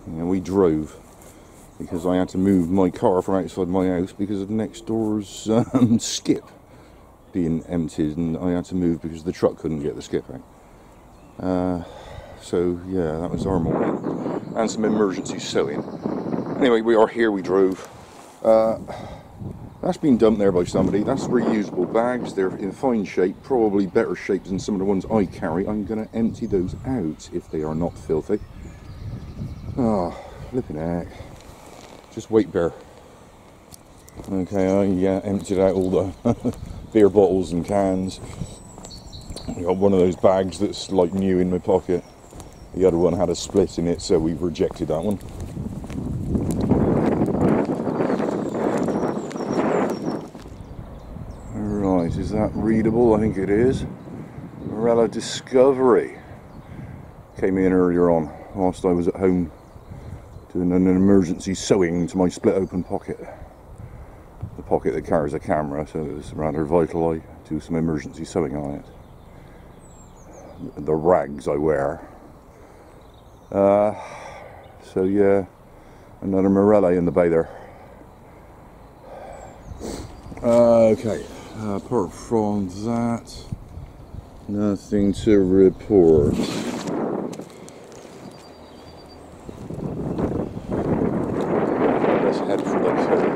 And we drove because I had to move my car from outside my house because of next door's skip being emptied, and I had to move because the truck couldn't get the skip out. So yeah, that was our morning, and some emergency sewing. Anyway, we are here, we drove. That's been dumped there by somebody. That's reusable bags. They're in fine shape, probably better shape than some of the ones I carry. I'm going to empty those out if they are not filthy. Oh, flipping heck. Just wait, bear. Okay, I emptied out all the beer bottles and cans. I got one of those bags that's like new in my pocket. The other one had a split in it, so we've rejected that one. Right, is that readable? I think it is. Morella Discovery came in earlier on whilst I was at home doing an emergency sewing to my split open pocket. The pocket that carries a camera, so it was rather vital I do some emergency sewing on it. The rags I wear. So yeah, another Morella in the bay there. Okay, apart from that, nothing to report. Let's head for the Cove.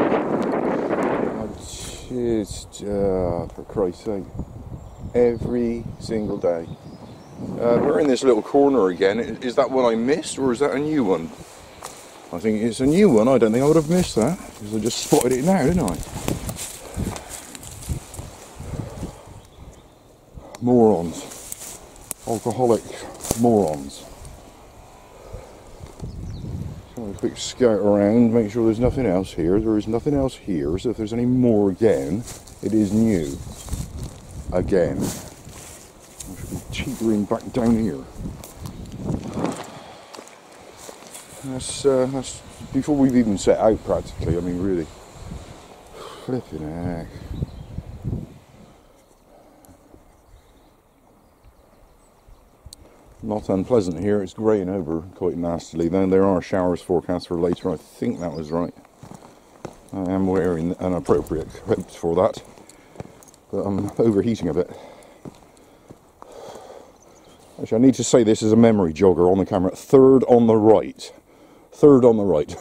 Just, for Christ's sake, every single day. We're in this little corner again. Is that one I missed, or is that a new one? I think it's a new one. I don't think I would have missed that, because I just spotted it now, didn't I? Morons. Alcoholic morons. So a quick scout around, make sure there's nothing else here. There is nothing else here, so if there's any more again, it is new. Again. I should be teetering back down here. That's before we've even set out practically. I mean, really. Flipping heck. Not unpleasant here. It's greying over quite nastily. Then there are showers forecast for later. I think that was right. I am wearing an appropriate coat for that, but I'm overheating a bit. Actually, I need to say this is a memory jogger on the camera. Third on the right. Third on the right.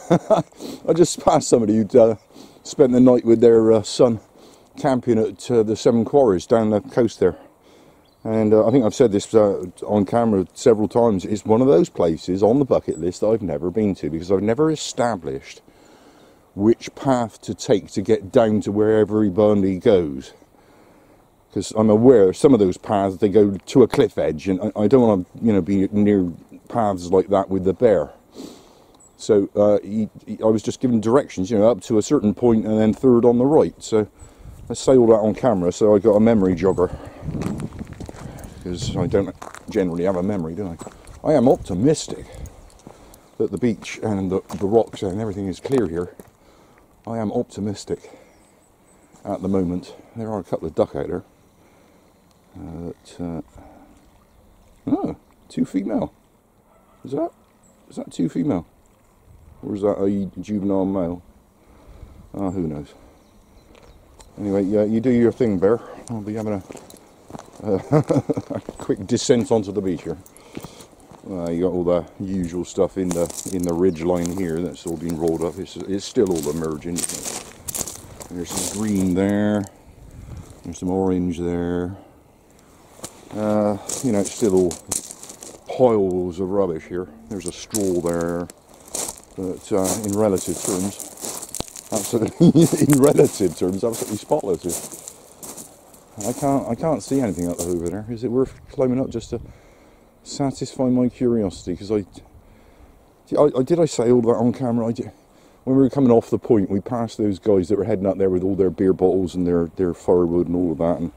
I just passed somebody who'd spent the night with their son camping at the Seven Quarries down the coast there. And I think I've said this on camera several times. It's one of those places on the bucket list that I've never been to, because I've never established which path to take to get down to where everybody goes. Because I'm aware some of those paths, they go to a cliff edge, and I don't want to, be near paths like that with the bear. So I was just given directions, up to a certain point and then third on the right. So let's say all that on camera, so I got a memory jogger. Because I don't generally have a memory, do I? I am optimistic that the beach and the rocks and everything is clear here. I am optimistic at the moment. There are a couple of duck out there. Oh, two female. Is that two female? Or is that a juvenile male? Who knows. Anyway, yeah, you do your thing, bear. I'll be having a quick descent onto the beach here. You got all the usual stuff in the ridge line here. That's all been rolled up. It's still all emerging. There's some green there. There's some orange there. It's still all piles of rubbish here. There's a straw there, but in relative terms, absolutely spotless. I can't see anything up over there. Is it worth climbing up just to satisfy my curiosity? Because I say all that on camera? When we were coming off the point, we passed those guys that were heading up there with all their beer bottles and their firewood and all of that, and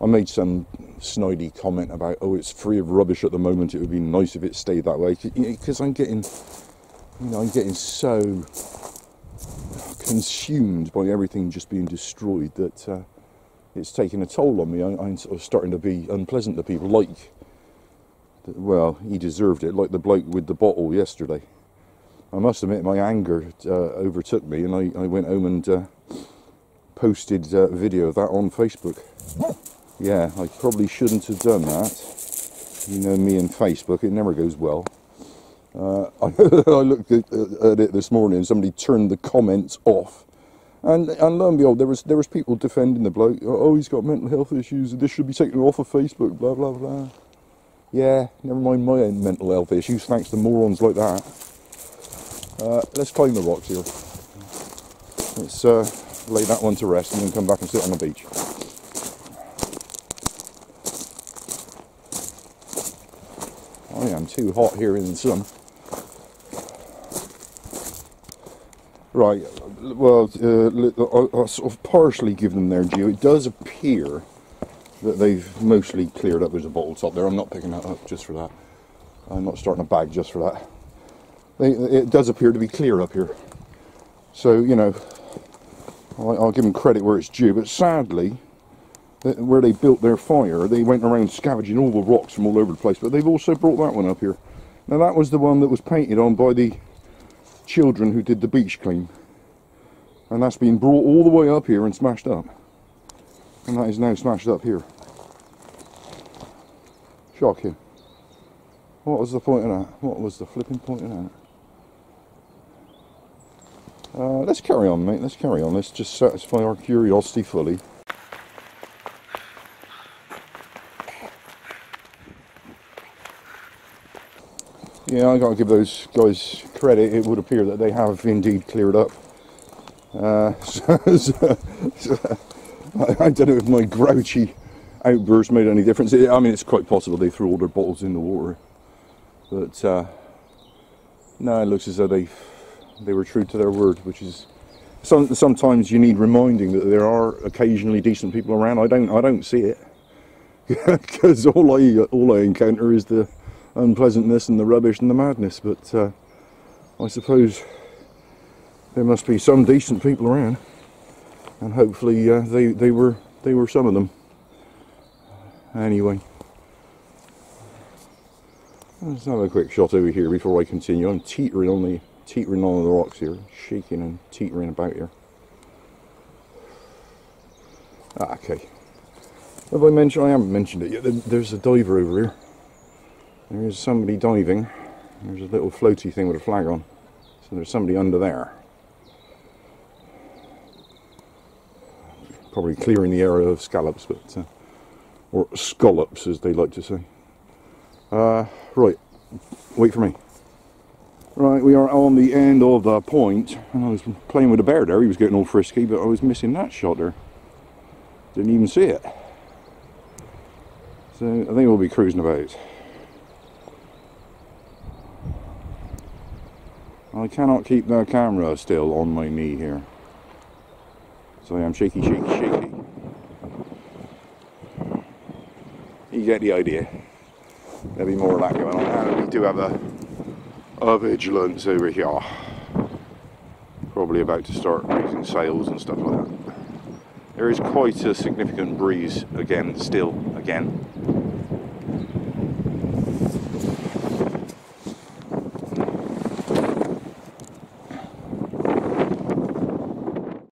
I made some snidey comment about, oh, it's free of rubbish at the moment, it would be nice if it stayed that way, because I'm getting so consumed by everything just being destroyed that it's taking a toll on me. I'm sort of starting to be unpleasant to people, well, he deserved it, like the bloke with the bottle yesterday. I must admit my anger overtook me, and I went home and posted a video of that on Facebook. Yeah, I probably shouldn't have done that. You know me and Facebook, it never goes well. I looked at it this morning and somebody turned the comments off. And lo and behold, there was people defending the bloke. Oh, he's got mental health issues, this should be taken off of Facebook, blah, blah, blah. Yeah, never mind my own mental health issues, thanks to morons like that. Let's climb the rocks here. Let's lay that one to rest and then come back and sit on the beach. I am too hot here in the sun. Right, well, I'll sort of partially give them their due. It does appear that they've mostly cleared up. There's a bottle top there. I'm not picking that up just for that. I'm not starting a bag just for that. It does appear to be clear up here. So, you know, I'll give them credit where it's due. But sadly, where they built their fire, they went around scavenging all the rocks from all over the place. But they've also brought that one up here. Now, that was the one that was painted on by the children who did the beach clean. And that's been brought all the way up here and smashed up. And that is now smashed up here. Shocking. What was the point of that? What was the flipping point of that? Let's carry on, mate. Let's carry on. Let's just satisfy our curiosity fully. Yeah, I got to give those guys credit. It would appear that they have indeed cleared up. I don't know if my grouchy outburst made any difference. I mean, it's quite possible they threw all their bottles in the water. But no, it looks as though they were true to their word, which is sometimes you need reminding that there are occasionally decent people around. I don't see it because all I encounter is the unpleasantness and the rubbish and the madness. But I suppose there must be some decent people around, and hopefully they were some of them. Anyway. Let's have a quick shot over here before I continue. I'm teetering on the rocks here, shaking and teetering about here. Okay. Have I mentioned? I haven't mentioned it yet. There's a diver over here. There's somebody diving. There's a little floaty thing with a flag on. So there's somebody under there. Probably clearing the area of scallops, but or scallops as they like to say. Right, wait for me. Right, we are on the end of the point, and I was playing with a bear there. He was getting all frisky, but I was missing that shot there. Didn't even see it. So I think we'll be cruising about. I cannot keep the camera still on my knee here. So I am shaky, shaky, shaky. You get the idea. There'll be more of that going on. And we do have a vigilance over here. Probably about to start raising sails and stuff like that. There is quite a significant breeze again, still, again.